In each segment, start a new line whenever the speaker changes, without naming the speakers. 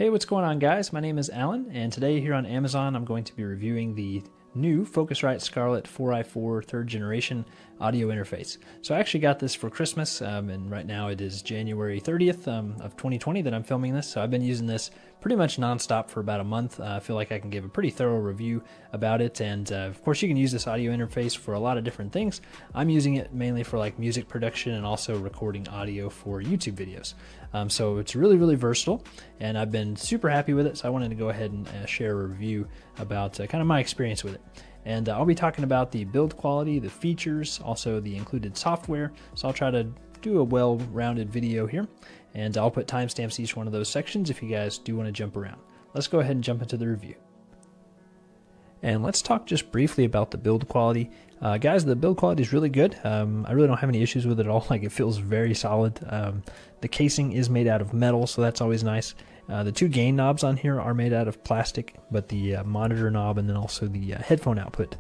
Hey, what's going on, guys? My name is Alan, and today here on Amazon I'm going to be reviewing the new Focusrite Scarlett 4i4 third generation audio interface. So I actually got this for Christmas, and right now it is January 30th of 2020 that I'm filming this. So I've been using this pretty much nonstop for about a month. I feel like I can give a pretty thorough review about it, and of course you can use this audio interface for a lot of different things. I'm using it mainly for like music production and also recording audio for YouTube videos. So it's really versatile, and I've been super happy with it, so I wanted to go ahead and share a review about kind of my experience with it. And I'll be talking about the build quality, the features, also the included software. So I'll try to do a well-rounded video here, and I'll put timestamps each one of those sections if you guys do want to jump around. Let's go ahead and jump into the review. And let's talk just briefly about the build quality. Guys, the build quality is really good. I really don't have any issues with it at all. Like, it feels very solid. The casing is made out of metal, so that's always nice. The two gain knobs on here are made out of plastic, but the monitor knob and then also the headphone output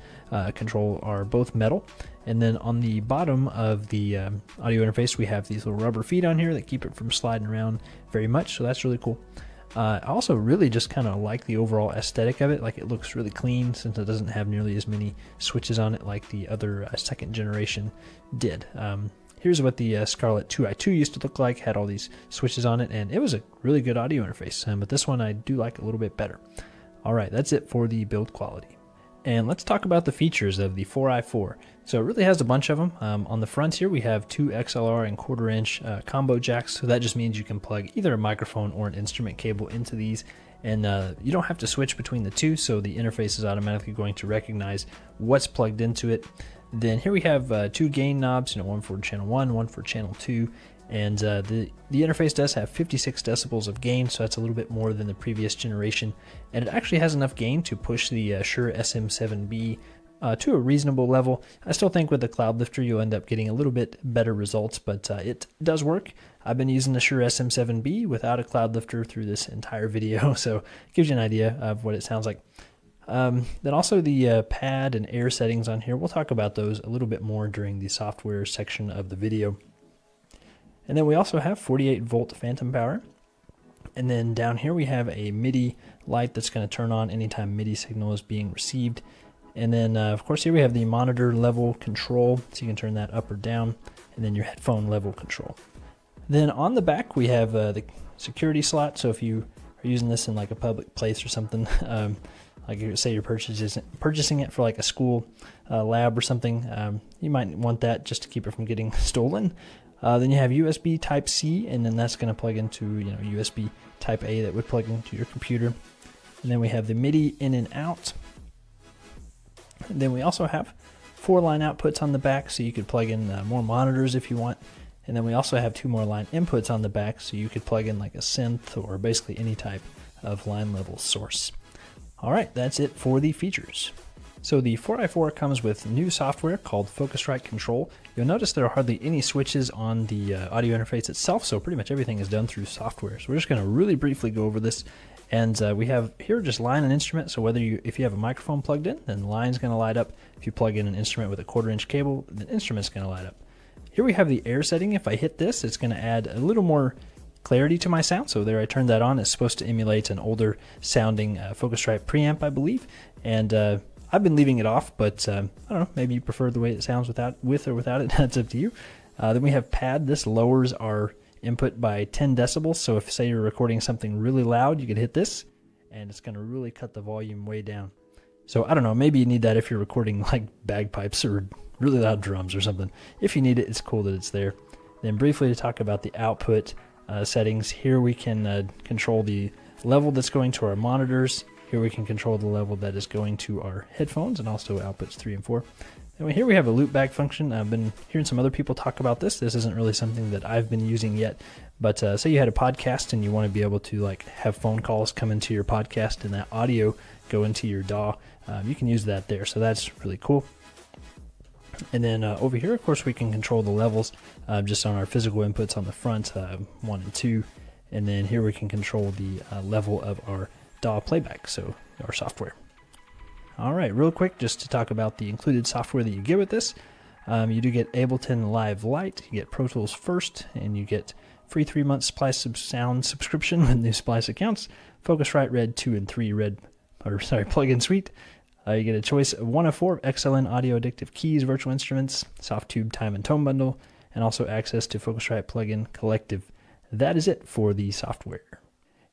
control are both metal. And then on the bottom of the audio interface, we have these little rubber feet on here that keep it from sliding around very much, so that's really cool. I also really just kind of like the overall aesthetic of it. Like, it looks really clean since it doesn't have nearly as many switches on it like the other second generation did. Here's what the Scarlett 2i2 used to look like, had all these switches on it, and it was a really good audio interface, but this one I do like a little bit better. Alright, that's it for the build quality. And let's talk about the features of the 4i4. So it really has a bunch of them. On the front here we have two XLR and 1/4 inch combo jacks, so that just means you can plug either a microphone or an instrument cable into these, and you don't have to switch between the two, so the interface is automatically going to recognize what's plugged into it. Then here we have two gain knobs, one for channel 1, one for channel 2, and the interface does have 56 decibels of gain, so that's a little bit more than the previous generation, and it actually has enough gain to push the Shure SM7B to a reasonable level. I still think with the Cloud Lifter you'll end up getting a little bit better results, but it does work. I've been using the Shure SM7B without a Cloud Lifter through this entire video, so it gives you an idea of what it sounds like. Then also the pad and air settings on here, we'll talk about those a little bit more during the software section of the video. And then we also have 48 volt phantom power. And then down here we have a MIDI light that's going to turn on anytime MIDI signal is being received. And then of course here we have the monitor level control, so you can turn that up or down, and then your headphone level control. Then on the back we have the security slot, so if you are using this in like a public place or something, like say you're purchasing it for like a school lab or something, you might want that just to keep it from getting stolen. Then you have USB Type-C, and then that's going to plug into USB Type-A that would plug into your computer. And then we have the MIDI in and out. And then we also have 4 line outputs on the back, so you could plug in more monitors if you want. And then we also have 2 more line inputs on the back, so you could plug in like a synth or basically any type of line level source. Alright, that's it for the features. So the 4i4 comes with new software called Focusrite Control. You'll notice there are hardly any switches on the audio interface itself, so pretty much everything is done through software. So we're just going to really briefly go over this. And we have here just line and instrument, so if you have a microphone plugged in, then the line's going to light up. If you plug in an instrument with a 1/4 inch cable, the instrument's going to light up. Here we have the air setting. If I hit this, it's going to add a little more clarity to my sound. So there, I turned that on. It's supposed to emulate an older sounding Focusrite preamp, I believe. And I've been leaving it off, but I don't know, maybe you prefer the way it sounds with or without it. That's up to you. Then we have pad. This lowers our input by 10 decibels. So if, say, you're recording something really loud, you could hit this, and it's going to really cut the volume way down. So I don't know, maybe you need that if you're recording like bagpipes or really loud drums or something. If you need it, it's cool that it's there. Then briefly to talk about the output settings. Here we can control the level that's going to our monitors. Here we can control the level that is going to our headphones, and also outputs 3 and 4. And here we have a loopback function. I've been hearing some other people talk about this. This isn't really something that I've been using yet, but say you had a podcast and you want to be able to like have phone calls come into your podcast and that audio go into your DAW, you can use that there. So that's really cool. And then over here, of course, we can control the levels just on our physical inputs on the front, 1 and 2. And then here we can control the level of our DAW playback, so our software. Alright, real quick, just to talk about the included software that you get with this. You do get Ableton Live Lite, you get Pro Tools First, and you get free 3-month Splice sound subscription with new Splice accounts, Focusrite Red 2 and 3 plugin suite. You get a choice of 1 of 4 XLN audio addictive keys, virtual instruments, Softube time and tone bundle, and also access to Focusrite plugin collective. That is it for the software.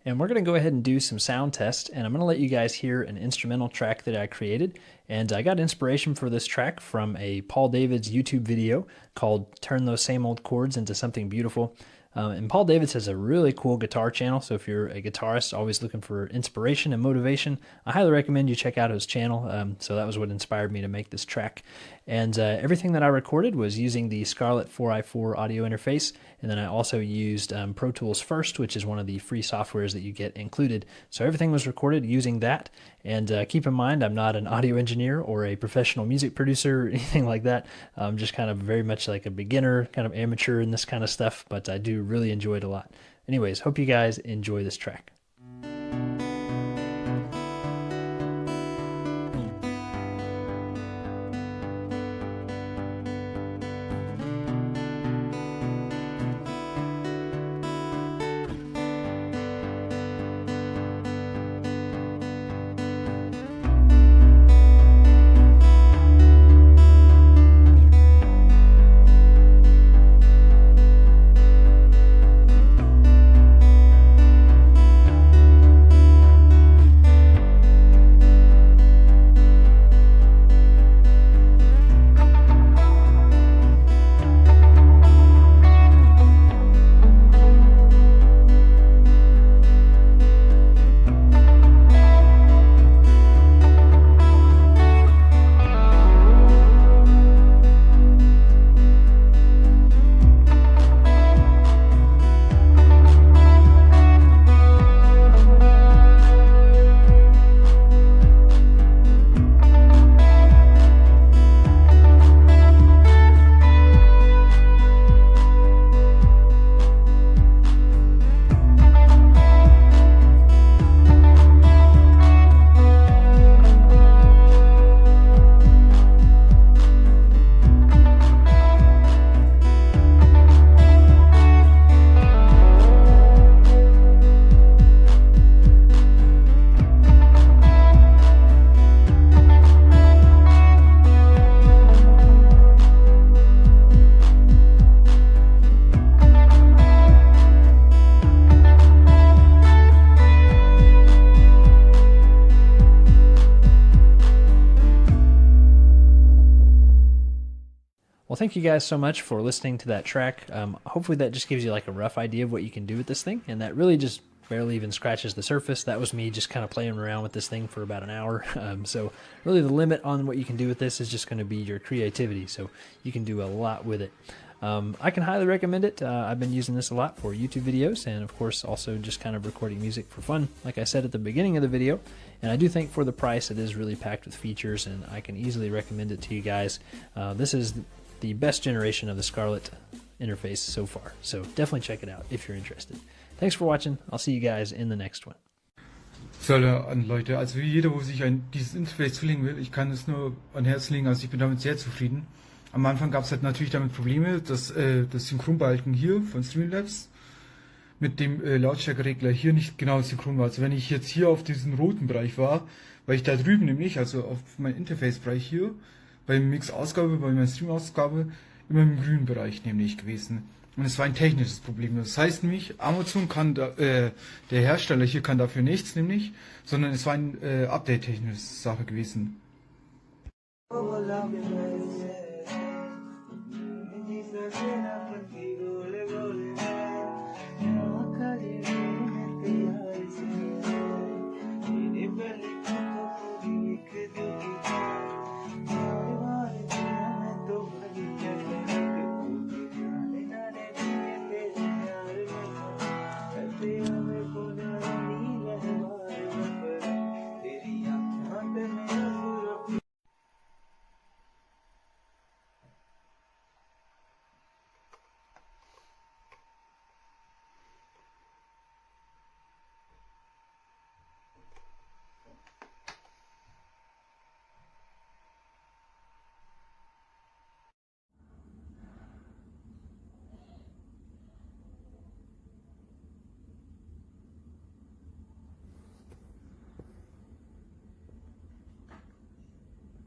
And we're going to go ahead and do some sound tests, and I'm going to let you guys hear an instrumental track that I created. And I got inspiration for this track from a Paul Davids YouTube video called Turn Those Same Old Chords into Something Beautiful. And Paul Davids has a really cool guitar channel, so if you're a guitarist always looking for inspiration and motivation, I highly recommend you check out his channel. So that was what inspired me to make this track. And everything that I recorded was using the Scarlett 4i4 audio interface, and then I also used Pro Tools First, which is one of the free softwares that you get included. So everything was recorded using that, and keep in mind I'm not an audio engineer or a professional music producer or anything like that. I'm just kind of very much like a beginner, kind of amateur in this kind of stuff, but I do really enjoy it a lot. Anyways, hope you guys enjoy this track. Well, thank you guys so much for listening to that track. Hopefully that just gives you like a rough idea of what you can do with this thing, and that really just barely even scratches the surface. That was me just kind of playing around with this thing for about an hour. So really the limit on what you can do with this is just going to be your creativity, so you can do a lot with it. I can highly recommend it. I've been using this a lot for YouTube videos, and of course also just kind of recording music for fun, like I said at the beginning of the video. And I do think for the price it is really packed with features, and I can easily recommend it to you guys. This is the best generation of the Scarlett interface so far, so definitely check it out if you're interested. Thanks for watching. I'll see you guys in the next one.
An Leute, also wie jeder, wo sich dieses Interface zulegen will, ich kann es nur an Herz legen, also ich bin damit sehr zufrieden. Am Anfang gab es halt natürlich damit Probleme, dass das Synchronbalken hier von Streamlabs mit dem Lautstärkeregler hier nicht genau synchron war. Also wenn ich jetzt hier auf diesen roten Bereich war ich da drüben nämlich, also auf meinem Interface-Bereich hier, bei Mix-Ausgabe, bei meiner Stream-Ausgabe, immer im grünen Bereich nämlich gewesen. Und es war ein technisches Problem. Das heißt nämlich, Amazon kann, der Hersteller hier kann dafür nichts nämlich, sondern es war ein Update-technische Sache gewesen.